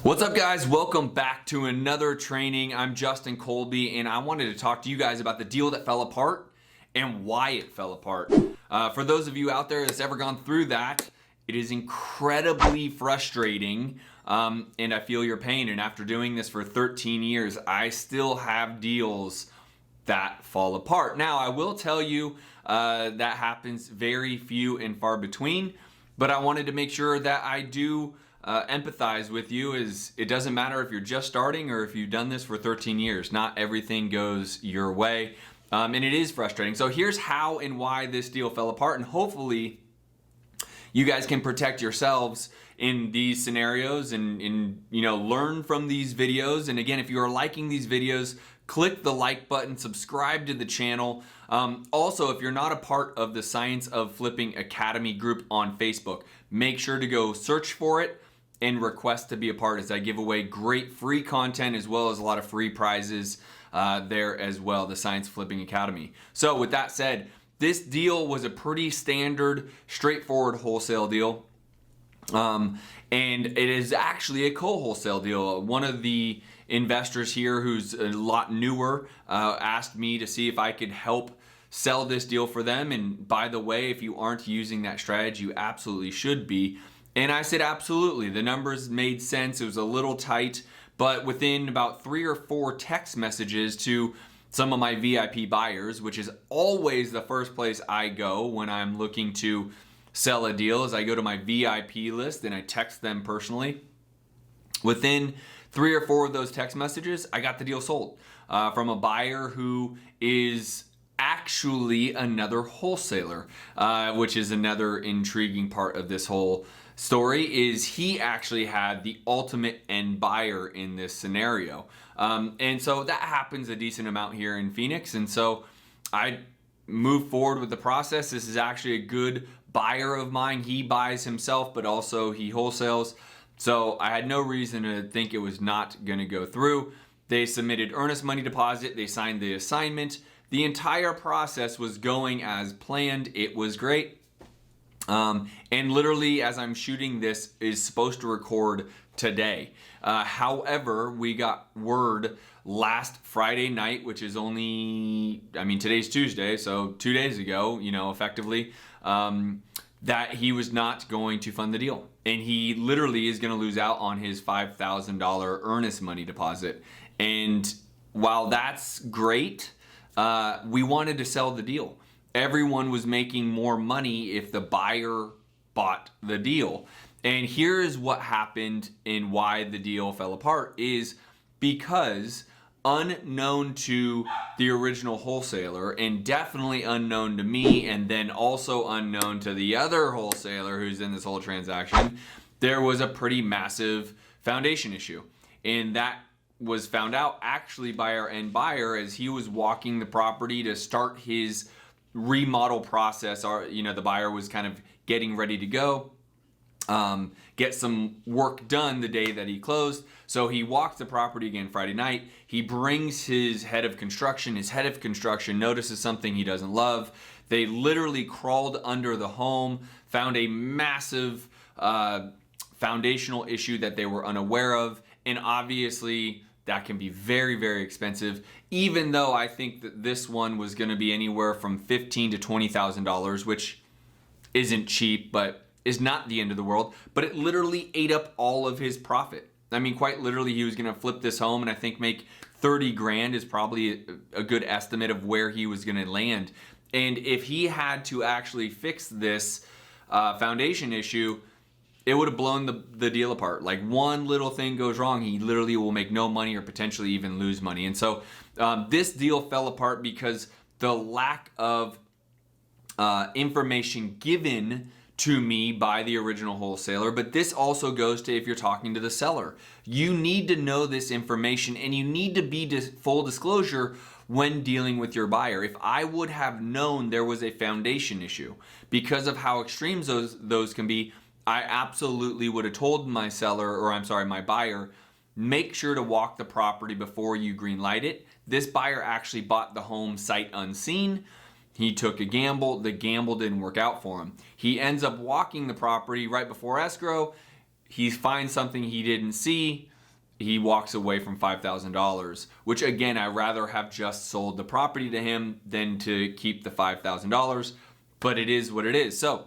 What's up, guys? Welcome back to another training. I'm Justin Colby, and I wanted to talk to you guys about the deal that fell apart and why it fell apart. For those of you out there that's ever gone through that, it is incredibly frustrating, and I feel your pain. And after doing this for 13 years, I still have deals that fall apart. Now, I will tell you that happens very few and far between, but I wanted to make sure that I do empathize with you. Is it doesn't matter if you're just starting or if you've done this for 13 years. Not everything goes your way, and it is frustrating. So here's how and why this deal fell apart, and hopefully you guys can protect yourselves in these scenarios and learn from these videos. And again, if you are liking these videos, click the like button, subscribe to the channel. Also, if you're not a part of the Science of Flipping Academy group on Facebook, make sure to go search for it and request to be a part, as I give away great free content as well as a lot of free prizes there as well, the Science of Flipping Academy. So with that said, this deal was a pretty standard, straightforward wholesale deal. And it is actually a co-wholesale deal. One of the investors here, who's a lot newer, asked me to see if I could help sell this deal for them. And by the way, if you aren't using that strategy, you absolutely should be. And I said, absolutely. The numbers made sense. It was a little tight, but within about 3 or 4 text messages to some of my VIP buyers, which is always the first place I go when I'm looking to sell a deal, is I go to my VIP list and I text them personally. Within 3 or 4 of those text messages, I got the deal sold from a buyer who is actually another wholesaler, which is another intriguing part of this whole story. Is he actually had the ultimate end buyer in this scenario. And so that happens a decent amount here in Phoenix. And so I move forward with the process. This is actually a good buyer of mine. He buys himself, but also he wholesales. So I had no reason to think it was not going to go through. They submitted earnest money deposit. They signed the assignment. The entire process was going as planned. It was great. And literally, as I'm shooting this, is supposed to record today. However, we got word last Friday night, which is only, today's Tuesday, so 2 days ago, effectively, that he was not going to fund the deal. And he literally is going to lose out on his $5,000 earnest money deposit. And while that's great, we wanted to sell the deal. Everyone was making more money if the buyer bought the deal. And here's what happened and why the deal fell apart is because, unknown to the original wholesaler and definitely unknown to me, and then also unknown to the other wholesaler who's in this whole transaction, there was a pretty massive foundation issue. And that was found out actually by our end buyer as he was walking the property to start his remodel process. The buyer was kind of getting ready to go, get some work done the day that he closed. So he walked the property again Friday night. He brings his head of construction. His head of construction notices something he doesn't love. They literally crawled under the home, found a massive foundational issue that they were unaware of. And obviously that can be very, very expensive, even though I think that this one was going to be anywhere from $15,000 to $20,000, which isn't cheap, but is not the end of the world. But it literally ate up all of his profit. Quite literally, he was going to flip this home and I think make 30 grand is probably a good estimate of where he was going to land. And if he had to actually fix this foundation issue, it would have blown the deal apart. Like one little thing goes wrong, he literally will make no money or potentially even lose money. And so this deal fell apart because the lack of information given to me by the original wholesaler. But this also goes to if you're talking to the seller. You need to know this information and you need to be full disclosure when dealing with your buyer. If I would have known there was a foundation issue because of how extreme those can be, I absolutely would have told my buyer, make sure to walk the property before you green light it. This buyer actually bought the home sight unseen. He took a gamble. The gamble didn't work out for him. He ends up walking the property right before escrow. He finds something he didn't see. he walks away from $5,000, which again, I'd rather have just sold the property to him than to keep the $5,000, but it is what it is. So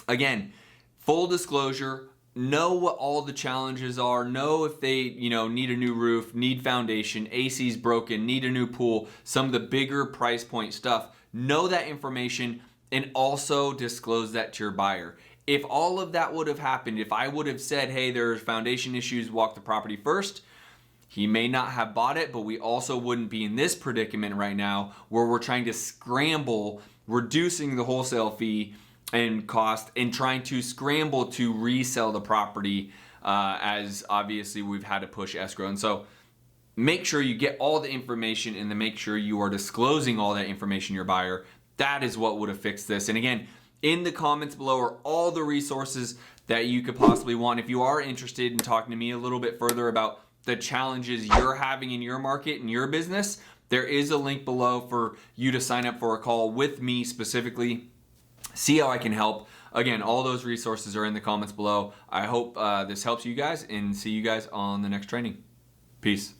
again, full disclosure, know what all the challenges are, know if they, need a new roof, need foundation, AC's broken, need a new pool, some of the bigger price point stuff. Know that information and also disclose that to your buyer. If all of that would have happened, if I would have said, hey, there's foundation issues, walk the property first, he may not have bought it, but we also wouldn't be in this predicament right now where we're trying to scramble, reducing the wholesale fee and cost and trying to scramble to resell the property as obviously we've had to push escrow. And so make sure you get all the information and then make sure you are disclosing all that information to your buyer. That is what would have fixed this. And again, in the comments below are all the resources that you could possibly want. If you are interested in talking to me a little bit further about the challenges you're having in your market and your business, there is a link below for you to sign up for a call with me specifically. See how I can help. Again, all those resources are in the comments below. I hope this helps you guys and see you guys on the next training. Peace.